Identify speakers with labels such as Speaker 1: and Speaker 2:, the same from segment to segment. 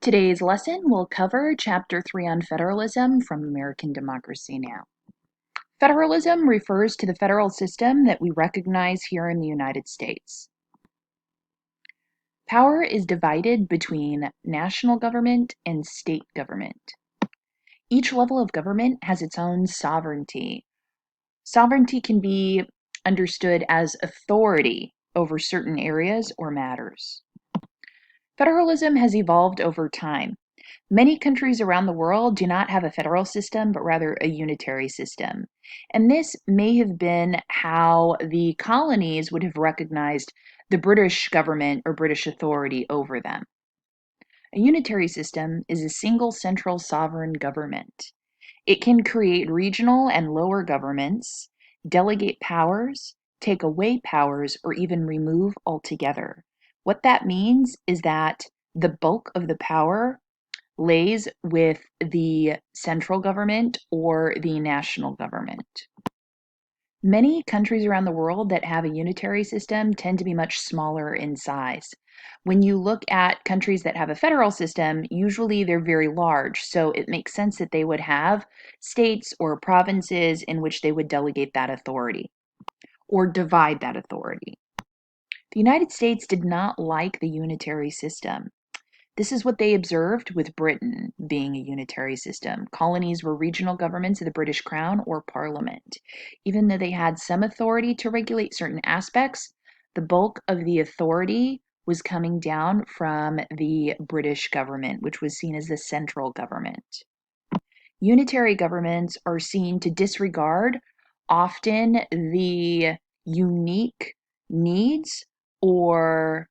Speaker 1: Today's lesson will cover Chapter 3 on Federalism from American Democracy Now! Federalism refers to the federal system that we recognize here in the United States. Power is divided between national government and state government. Each level of government has its own sovereignty. Sovereignty can be understood as authority over certain areas or matters. Federalism has evolved over time. Many countries around the world do not have a federal system, but rather a unitary system. And this may have been how the colonies would have recognized the British government or British authority over them. A unitary system is a single central sovereign government. It can create regional and lower governments, delegate powers, take away powers, or even remove altogether. What that means is that the bulk of the power lays with the central government or the national government. Many countries around the world that have a unitary system tend to be much smaller in size. When you look at countries that have a federal system, usually they're very large, so it makes sense that they would have states or provinces in which they would delegate that authority or divide that authority. The United States did not like the unitary system. This is what they observed with Britain being a unitary system. Colonies were regional governments of the British Crown or Parliament. Even though they had some authority to regulate certain aspects, the bulk of the authority was coming down from the British government, which was seen as the central government. Unitary governments are seen to disregard often the unique needs or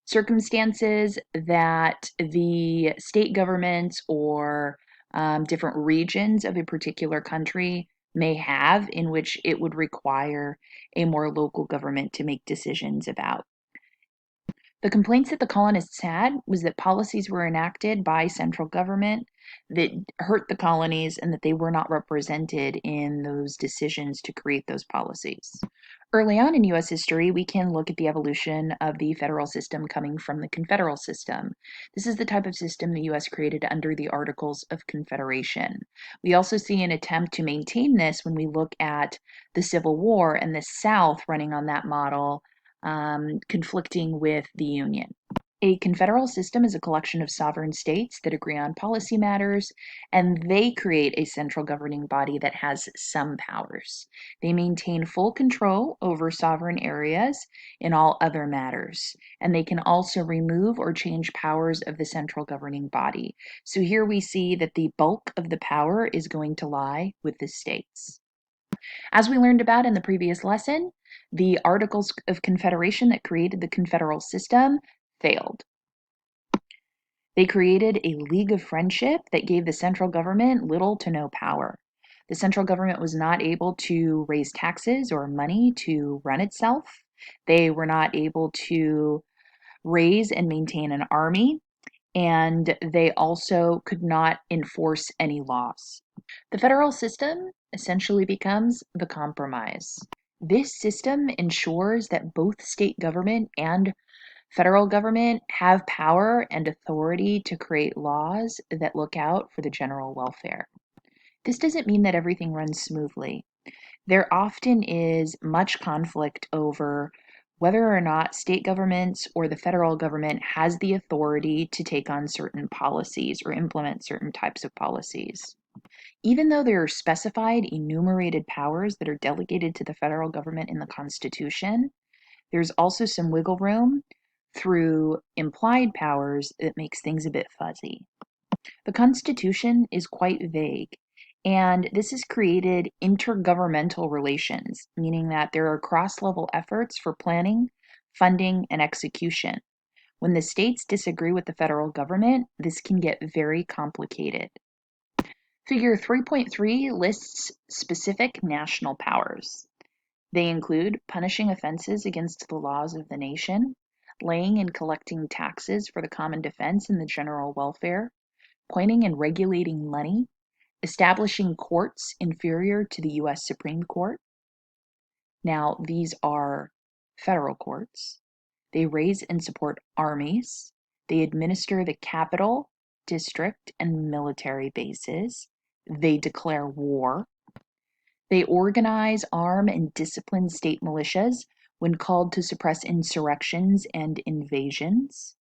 Speaker 1: circumstances that the state governments or different regions of a particular country may have, in which it would require a more local government to make decisions about. The complaints that the colonists had was that policies were enacted by central government that hurt the colonies and that they were not represented in those decisions to create those policies. Early on in US history, we can look at the evolution of the federal system coming from the confederal system. This is the type of system the US created under the Articles of Confederation. We also see an attempt to maintain this when we look at the Civil War and the South running on that model, conflicting with the Union. A confederal system is a collection of sovereign states that agree on policy matters, and they create a central governing body that has some powers. They maintain full control over sovereign areas in all other matters, and they can also remove or change powers of the central governing body. So here we see that the bulk of the power is going to lie with the states. As we learned about in the previous lesson, the Articles of Confederation that created the confederal system failed. They created a League of Friendship that gave the central government little to no power. The central government was not able to raise taxes or money to run itself. They were not able to raise and maintain an army, and they also could not enforce any laws. The federal system essentially becomes the compromise. This system ensures that both state government and federal government have power and authority to create laws that look out for the general welfare. This doesn't mean that everything runs smoothly. There often is much conflict over whether or not state governments or the federal government has the authority to take on certain policies or implement certain types of policies. Even though there are specified enumerated powers that are delegated to the federal government in the Constitution, there's also some wiggle room through implied powers that makes things a bit fuzzy. The Constitution is quite vague, and this has created intergovernmental relations, meaning that there are cross-level efforts for planning, funding, and execution. When the states disagree with the federal government, this can get very complicated. Figure 3.3 lists specific national powers. They include punishing offenses against the laws of the nation, laying and collecting taxes for the common defense and the general welfare, appointing and regulating money, establishing courts inferior to the U.S. Supreme Court. Now, these are federal courts. They raise and support armies. They administer the capital district, and military bases. They declare war. They organize, arm, and discipline state militias when called to suppress insurrections and invasions,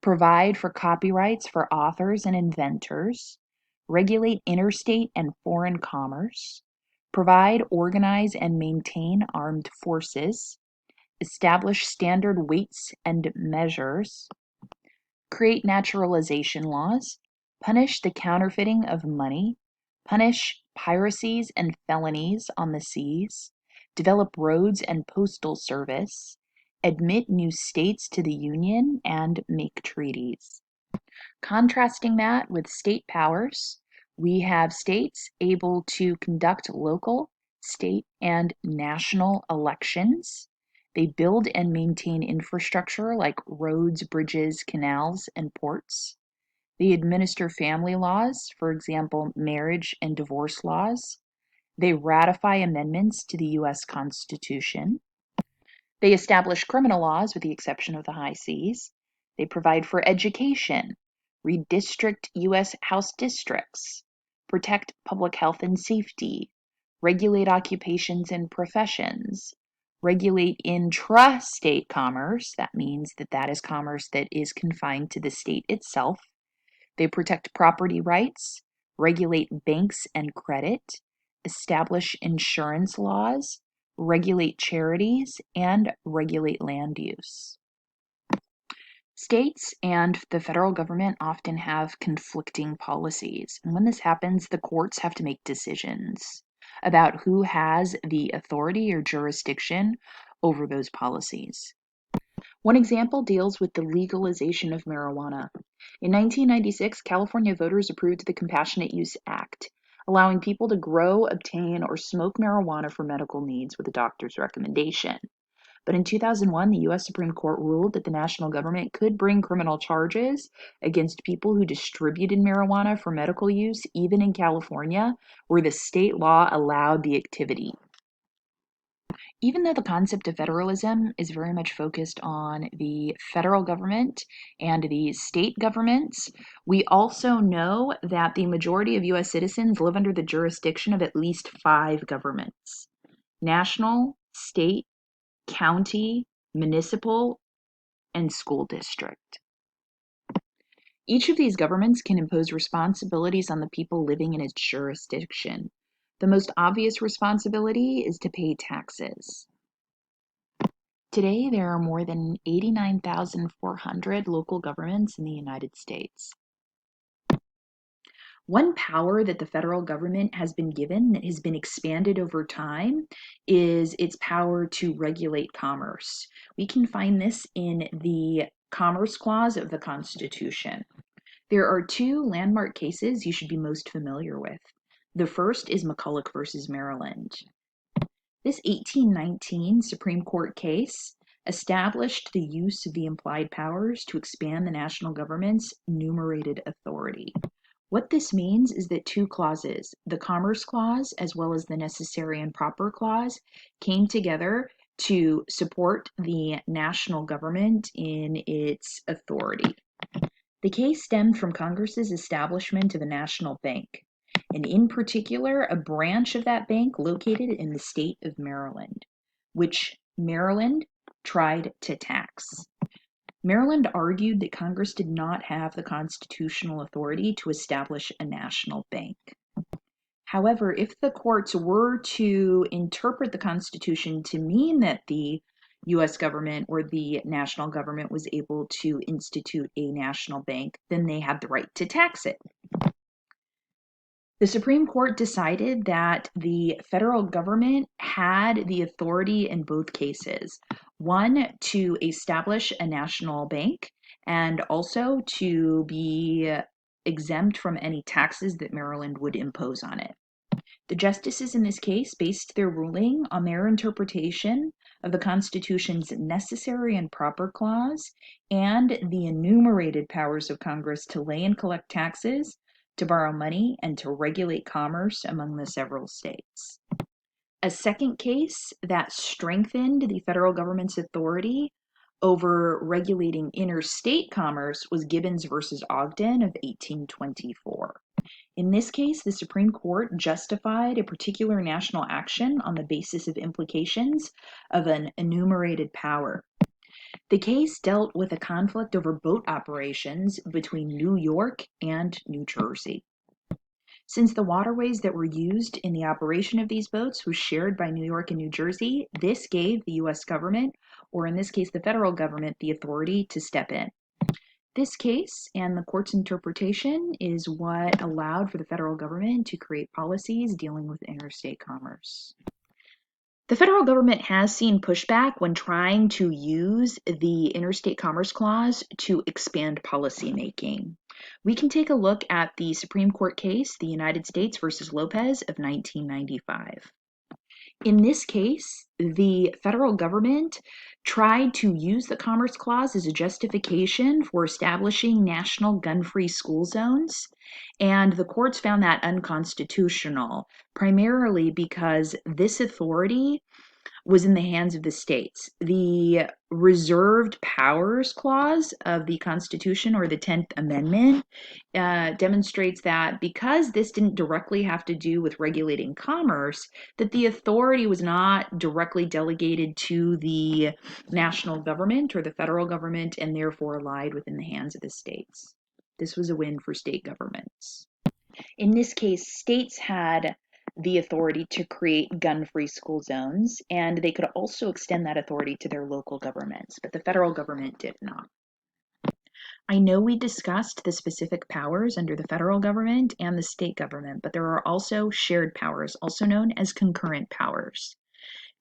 Speaker 1: provide for copyrights for authors and inventors, regulate interstate and foreign commerce, provide, organize, and maintain armed forces, establish standard weights and measures, create naturalization laws, punish the counterfeiting of money, punish piracies and felonies on the seas, develop roads and postal service, admit new states to the Union, and make treaties. Contrasting that with state powers, we have states able to conduct local, state, and national elections. They build and maintain infrastructure like roads, bridges, canals, and ports. They administer family laws, for example, marriage and divorce laws. They ratify amendments to the U.S. Constitution. They establish criminal laws with the exception of the high seas. They provide for education, redistrict U.S. House districts, protect public health and safety, regulate occupations and professions, regulate intrastate commerce. That means that is commerce that is confined to the state itself. They protect property rights, regulate banks and credit, establish insurance laws, regulate charities, and regulate land use. States and the federal government often have conflicting policies, and when this happens, the courts have to make decisions about who has the authority or jurisdiction over those policies. One example deals with the legalization of marijuana. In 1996, California voters approved the Compassionate Use Act, allowing people to grow, obtain, or smoke marijuana for medical needs with a doctor's recommendation. But in 2001, the U.S. Supreme Court ruled that the national government could bring criminal charges against people who distributed marijuana for medical use, even in California, where the state law allowed the activity. Even though the concept of federalism is very much focused on the federal government and the state governments, we also know that the majority of U.S. citizens live under the jurisdiction of at least 5 governments: national, state, county, municipal, and school district. Each of these governments can impose responsibilities on the people living in its jurisdiction. The most obvious responsibility is to pay taxes. Today, there are more than 89,400 local governments in the United States. One power that the federal government has been given that has been expanded over time is its power to regulate commerce. We can find this in the Commerce Clause of the Constitution. There are 2 landmark cases you should be most familiar with. The first is McCulloch versus Maryland. This 1819 Supreme Court case established the use of the implied powers to expand the national government's enumerated authority. What this means is that 2 clauses, the Commerce Clause as well as the Necessary and Proper Clause, came together to support the national government in its authority. The case stemmed from Congress's establishment of a national bank, and in particular, a branch of that bank located in the state of Maryland, which Maryland tried to tax. Maryland argued that Congress did not have the constitutional authority to establish a national bank. However, if the courts were to interpret the Constitution to mean that the U.S. government or the national government was able to institute a national bank, then they had the right to tax it. The Supreme Court decided that the federal government had the authority in both cases. One, to establish a national bank, and also to be exempt from any taxes that Maryland would impose on it. The justices in this case based their ruling on their interpretation of the Constitution's Necessary and Proper Clause and the enumerated powers of Congress to lay and collect taxes, to borrow money, and to regulate commerce among the several states. A second case that strengthened the federal government's authority over regulating interstate commerce was Gibbons versus Ogden of 1824. In this case, the Supreme Court justified a particular national action on the basis of implications of an enumerated power. The case dealt with a conflict over boat operations between New York and New Jersey. Since the waterways that were used in the operation of these boats was shared by New York and New Jersey, this gave the U.S. government, or in this case the federal government, the authority to step in. This case and the court's interpretation is what allowed for the federal government to create policies dealing with interstate commerce. The federal government has seen pushback when trying to use the Interstate Commerce Clause to expand policymaking. We can take a look at the Supreme Court case, the United States versus Lopez of 1995. In this case, the federal government tried to use the Commerce Clause as a justification for establishing national gun-free school zones, and the courts found that unconstitutional, primarily because this authority was in the hands of the states. The reserved powers clause of the Constitution, or the 10th Amendment, demonstrates that because this didn't directly have to do with regulating commerce, that the authority was not directly delegated to the national government or the federal government, and therefore lied within the hands of the states. This was a win for state governments. In this case, states had the authority to create gun-free school zones, and they could also extend that authority to their local governments, but the federal government did not. I know we discussed the specific powers under the federal government and the state government, but there are also shared powers, also known as concurrent powers.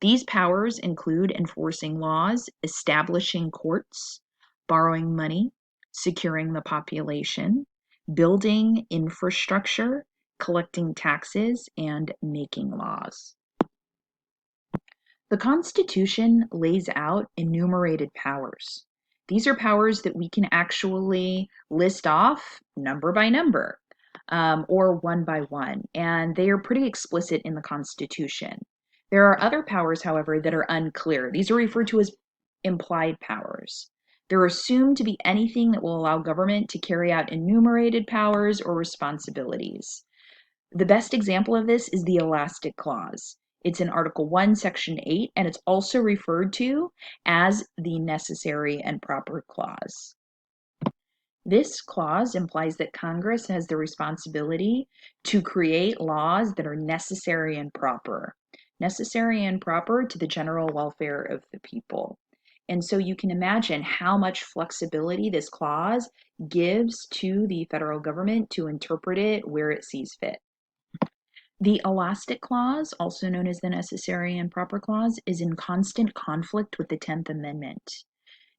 Speaker 1: These powers include enforcing laws, establishing courts, borrowing money, securing the population, building infrastructure, collecting taxes, and making laws. The Constitution lays out enumerated powers. These are powers that we can actually list off number by number, or one by one, and they are pretty explicit in the Constitution. There are other powers, however, that are unclear. These are referred to as implied powers. They're assumed to be anything that will allow government to carry out enumerated powers or responsibilities. The best example of this is the Elastic Clause. It's in Article 1, Section 8, and it's also referred to as the Necessary and Proper Clause. This clause implies that Congress has the responsibility to create laws that are necessary and proper to the general welfare of the people. And so you can imagine how much flexibility this clause gives to the federal government to interpret it where it sees fit. The Elastic Clause, also known as the Necessary and Proper Clause, is in constant conflict with the 10th Amendment,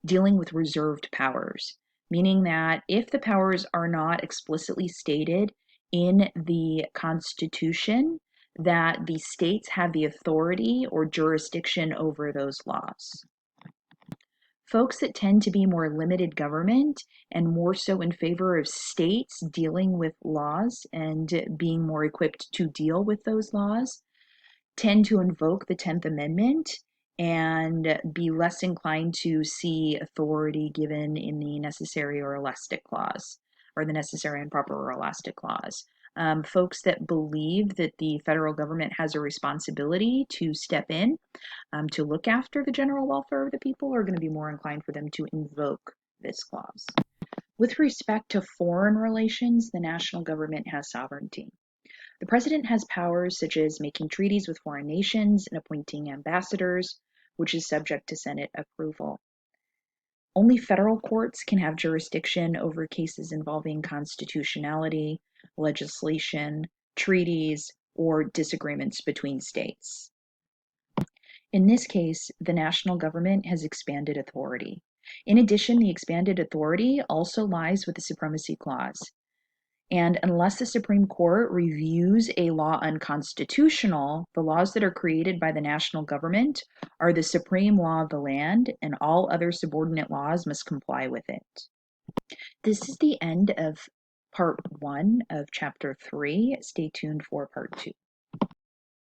Speaker 1: dealing with reserved powers, meaning that if the powers are not explicitly stated in the Constitution, that the states have the authority or jurisdiction over those laws. Folks that tend to be more limited government and more so in favor of states dealing with laws and being more equipped to deal with those laws tend to invoke the 10th Amendment and be less inclined to see authority given in the Necessary or Elastic Clause, or the Necessary and Proper or Elastic Clause. Folks that believe that the federal government has a responsibility to step in to look after the general welfare of the people are going to be more inclined for them to invoke this clause. With respect to foreign relations, the national government has sovereignty. The president has powers such as making treaties with foreign nations and appointing ambassadors, which is subject to Senate approval. Only federal courts can have jurisdiction over cases involving constitutionality, legislation, treaties, or disagreements between states. In this case, the national government has expanded authority. In addition, the expanded authority also lies with the Supremacy Clause. And unless the Supreme Court reviews a law unconstitutional, the laws that are created by the national government are the supreme law of the land, and all other subordinate laws must comply with it. This is the end of part 1 of chapter 3. Stay tuned for part 2.